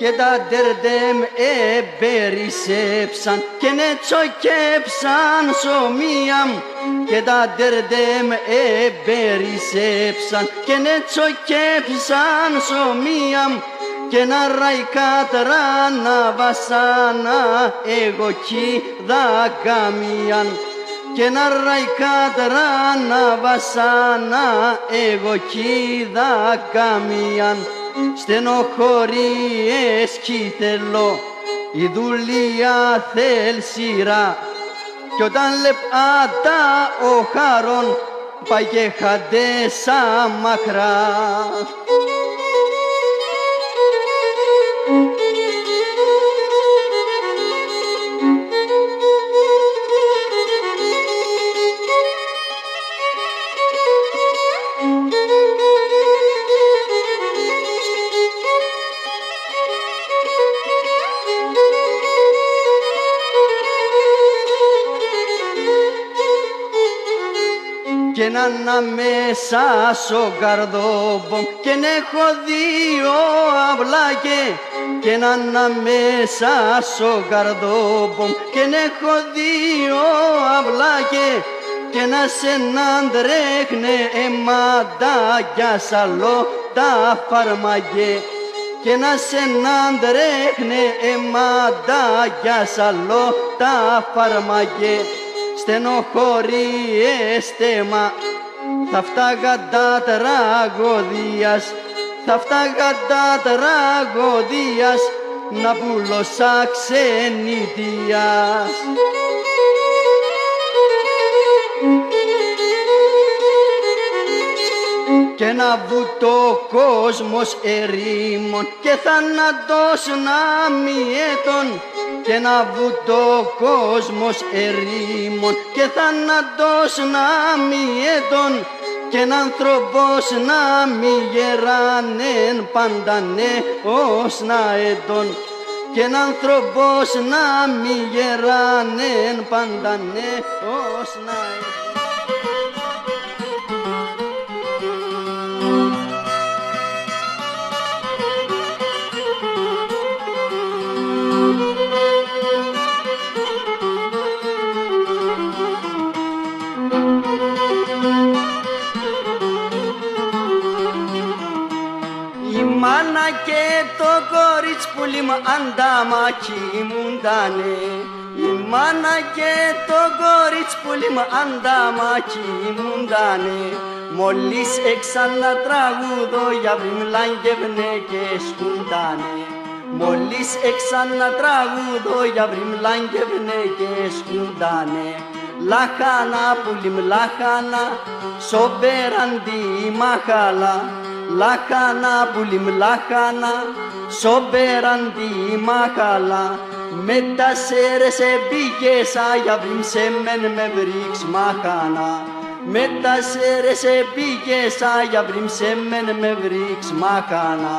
και τα ντερντέμ εμπερισέψαν και νετσοκέψαν σωμίαμ και τα ντερντέμ εμπερισέψαν και νετσοκέψαν σωμίαμ και να ραϊκάτρα να βασάνα εγώ κοίδα καμίαν και να ραϊκάτρα να βασάνα εγώ κοίδα καμίαν στενοχωρίες κι θέλω η δουλεία θέλ σειρά κι όταν λεπάτα ο χαρών πάει και χαντέσα μακρά. Και να αναμέσα στο καρδόμπομ και να έχω δύο αυλάκε και να αναμέσα στο καρδόμπομ και να έχω δύο αυλάκε και να σε να τρέχνε εματάκια σαλό τα φαρμακέ και να σε να τρέχνε εματάκια σαλό τα φαρμακέ στενοχωρίες στέμα θα φτάγαν τα τραγωδίας θα φτάγαν τα τραγωδίας να πουλώσα ξενιτίας. Και να βουτώ κόσμος ερήμων και θάνατος να μιέτων και να βουτώ κόσμος ερήμων και θάνατος να μιέτων και ν' άνθρωπος να μη γεράνεν πάντα νέος να έτων και ν' άνθρωπος να μη γεράνεν πάντα νέος να έτων. Η μάνα και το κορίτσπουλι μου αντάμα κοιμούντανε. Η μάνα και το κορίτσπουλι μου αντάμα κοιμούντανε. Μόλις έξανα τραγούδο για βρυμλάγγευνε και σκούντανε. Μόλις έξανα τραγούδο για βρυμλάγγευνε και σκούντανε. Λάχανα πουλιμ λάχανα σοπέραντι μαχάλα. Λάχανα πουλιμ λάχανα σοπέραντι μαχάλα. Με τα σέρες επίγεσα για βρύμσε μεν με βρίξ μαχάνα. Με τα σέρες επίγεσα για βρύμσε μεν με βρίξ μαχάνα.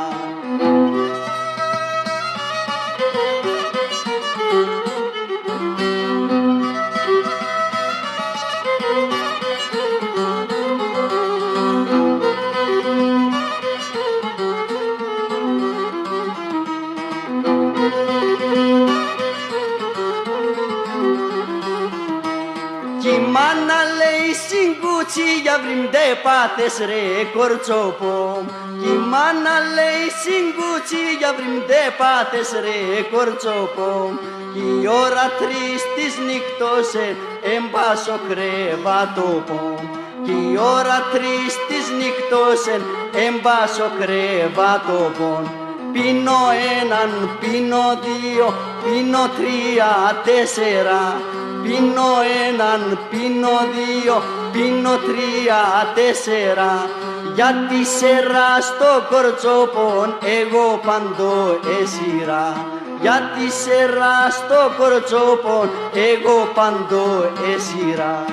Κι η μάνα λέει συγκούτσι για βρυμντε πάθες ρε κορτσόπο. Κι η μάνα λέει συγκούτσι για βρυμντε πάθες ρε κορτσόπο. Κι η ώρα 3 της νύχτος εμπάσω κρεβατόπο. Κι η ώρα 3 της νύχτος εμπάσω κρεβατόπο. Πίνω έναν, πίνω δύο, πίνω 3, 4. Πίνω έναν, πίνω δύο, πίνω 3, 4. Γιατί σέρα στο κορτσόπον εγώ παντό εσύρα. Γιατί σέρα στο κορτσόπον εγώ παντό εσύρα.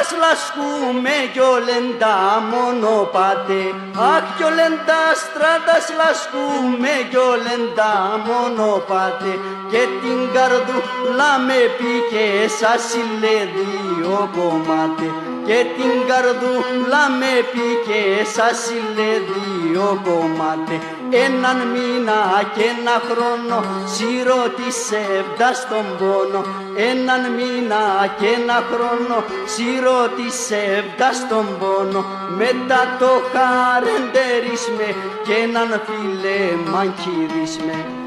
στράτας λασκούμε κι ολέντα μονοπάτε. Αχ κι ολέντα στράτας λασκούμε κι ολέντα μονοπάτε. Και την καρδούλα με πήκε σας σιλε δύο κομμάτε. Και την καρδούλα με πήκε σας σιλε δύο κομμάτε. Έναν μήνα και ένα χρόνο σιρωτήσευτα στον πόνο. Έναν μήνα και ένα χρόνο σιρωτήσευτα στον πόνο. Μετά το χαρεντερίσμε και έναν φίλε μανκυρίσμε.